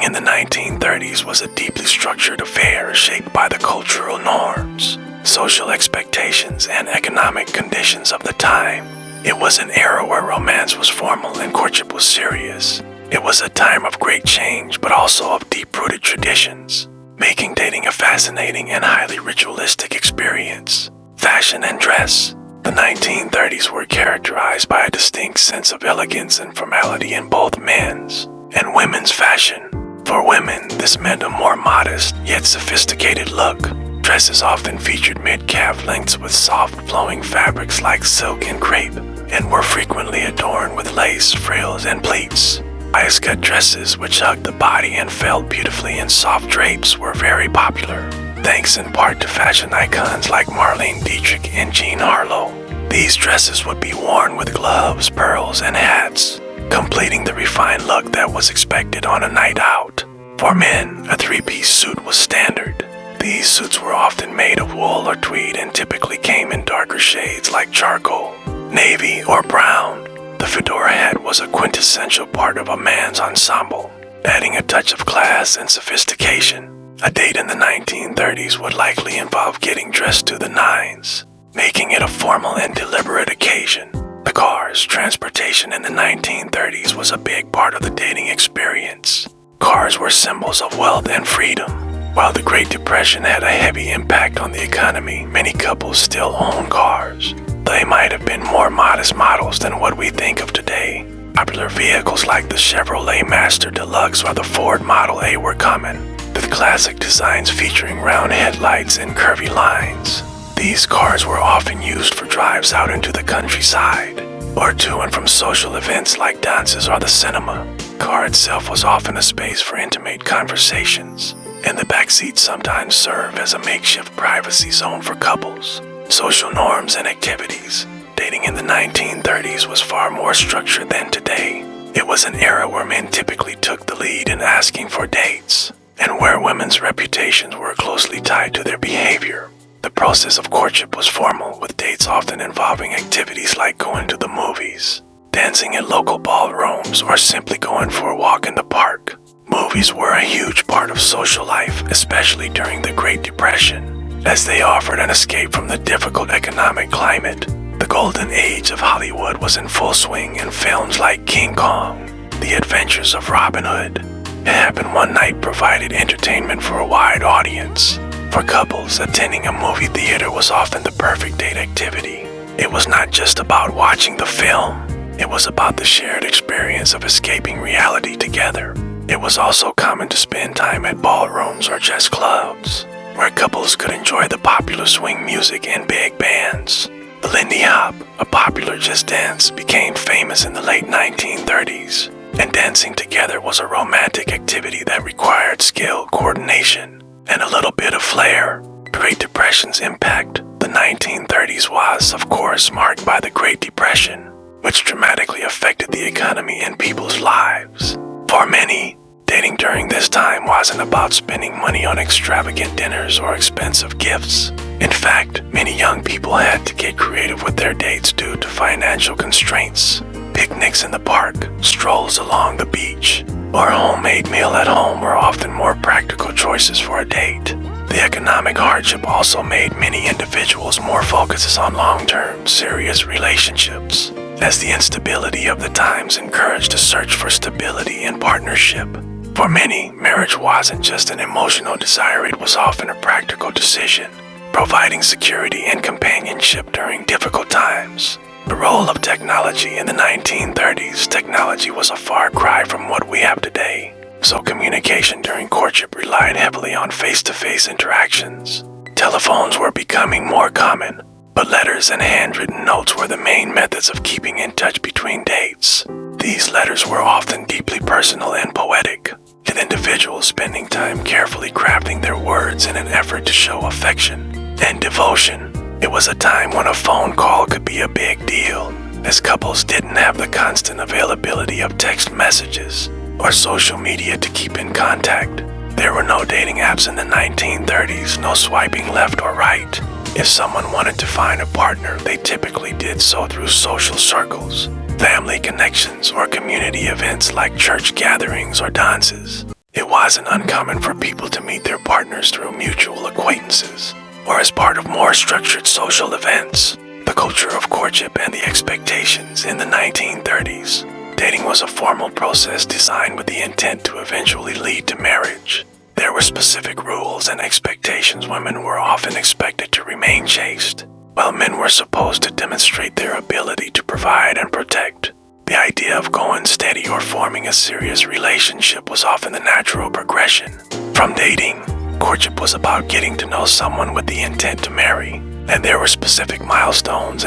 Dating in the 1930s was a deeply structured affair shaped by the cultural norms, social expectations, and economic conditions of the time. It was an era where romance was formal and courtship was serious. It was a time of great change, but also of deep-rooted traditions, making dating a fascinating and highly ritualistic experience. Fashion and dress. The 1930s were characterized by a distinct sense of elegance and formality in both men's and women's fashion. For women, this meant a more modest, yet sophisticated look. Dresses often featured mid-calf lengths with soft, flowing fabrics like silk and crepe, and were frequently adorned with lace, frills, and pleats. Bias-cut dresses, which hugged the body and fell beautifully in soft drapes, were very popular, thanks in part to fashion icons like Marlene Dietrich and Jean Harlow. These dresses would be worn with gloves, pearls, and hats, completing the refined look that was expected on a night out. For men, a three-piece suit was standard. These suits were often made of wool or tweed and typically came in darker shades like charcoal, navy, or brown. The fedora hat was a quintessential part of a man's ensemble, adding a touch of class and sophistication. A date in the 1930s would likely involve getting dressed to the nines, making it a formal and deliberate occasion. The cars, transportation in the 1930s was a big part of the dating experience. Cars were symbols of wealth and freedom. While the Great Depression had a heavy impact on the economy, many couples still own cars. They might have been more modest models than what we think of today. Popular vehicles like the Chevrolet Master Deluxe or the Ford Model A were common, with classic designs featuring round headlights and curvy lines. These cars were often used for drives out into the countryside, or to and from social events like dances or the cinema. The car itself was often a space for intimate conversations, and the backseat sometimes served as a makeshift privacy zone for couples. Social norms and activities. Dating in the 1930s was far more structured than today. It was an era where men typically took the lead in asking for dates, and where women's reputations were closely tied to their behavior. The process of courtship was formal, with dates often involving activities like going to the movies, dancing at local ballrooms, or simply going for a walk in the park. Movies were a huge part of social life, especially during the Great Depression, as they offered an escape from the difficult economic climate. The golden age of Hollywood was in full swing, and films like King Kong, The Adventures of Robin Hood, It Happened One Night provided entertainment for a wide audience. For couples, attending a movie theater was often the perfect date activity. It was not just about watching the film, it was about the shared experience of escaping reality together. It was also common to spend time at ballrooms or jazz clubs, where couples could enjoy the popular swing music and big bands. The Lindy Hop, a popular jazz dance, became famous in the late 1930s, and dancing together was a romantic activity that required skill, coordination, and a little bit of flair. The Great Depression's impact. The 1930s was, of course, marked by the Great Depression, which dramatically affected the economy and people's lives. For many, dating during this time wasn't about spending money on extravagant dinners or expensive gifts. In fact, many young people had to get creative with their dates due to financial constraints. Picnics in the park, strolls along the beach, or a homemade meal at home were often more practical choices for a date. The economic hardship also made many individuals more focused on long-term, serious relationships, as the instability of the times encouraged a search for stability and partnership. For many, marriage wasn't just an emotional desire, it was often a practical decision, providing security and companionship during difficult times. The role of technology in the 1930s. Technology was a far cry from what we have today, so communication during courtship relied heavily on face-to-face interactions. Telephones were becoming more common, but letters and handwritten notes were the main methods of keeping in touch between dates. These letters were often deeply personal and poetic, with individuals spending time carefully crafting their words in an effort to show affection and devotion. It was a time when a phone call could be a big deal, as couples didn't have the constant availability of text messages or social media to keep in contact. There were no dating apps in the 1930s, no swiping left or right. If someone wanted to find a partner, they typically did so through social circles, family connections, or community events like church gatherings or dances. It wasn't uncommon for people to meet their partners through mutual acquaintances or as part of more structured social events. The culture of courtship and the expectations in the 1930s. Dating was a formal process designed with the intent to eventually lead to marriage. There were specific rules and expectations. Women were often expected to remain chaste, while men were supposed to demonstrate their ability to provide and protect. The idea of going steady or forming a serious relationship was often the natural progression. From dating, courtship was about getting to know someone with the intent to marry, and there were specific milestones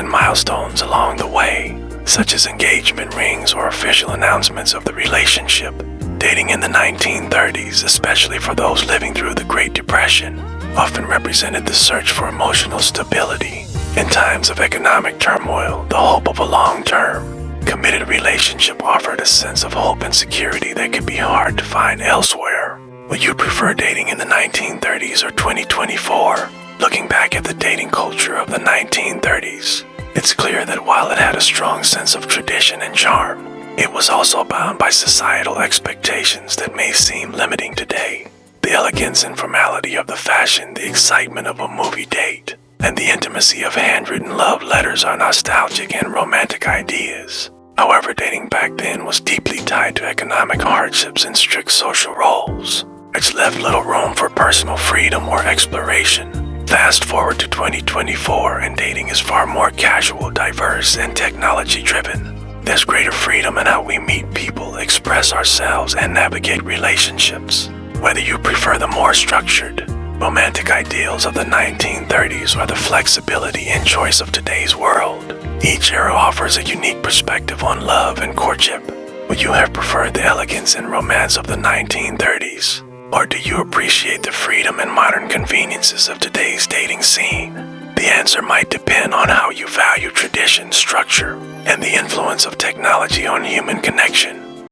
along the way, such as engagement rings or official announcements of the relationship. Dating in the 1930s, especially for those living through the Great Depression, often represented the search for emotional stability. In times of economic turmoil, the hope of a long-term, committed relationship offered a sense of hope and security that could be hard to find elsewhere. Would you prefer dating in the 1930s or 2024? Looking back at the dating culture of the 1930s, it's clear that while it had a strong sense of tradition and charm, it was also bound by societal expectations that may seem limiting today. The elegance and formality of the fashion, the excitement of a movie date, and the intimacy of handwritten love letters are nostalgic and romantic ideas. However, dating back then was deeply tied to economic hardships and strict social roles, which left little room for personal freedom or exploration. Fast forward to 2024, and dating is far more casual, diverse, and technology-driven. There's greater freedom in how we meet people, express ourselves, and navigate relationships. Whether you prefer the more structured, romantic ideals of the 1930s or the flexibility and choice of today's world, each era offers a unique perspective on love and courtship. Would you have preferred the elegance and romance of the 1930s? Or do you appreciate the freedom and modern conveniences of today's dating scene? The answer might depend on how you value tradition, structure, and the influence of technology on human connection.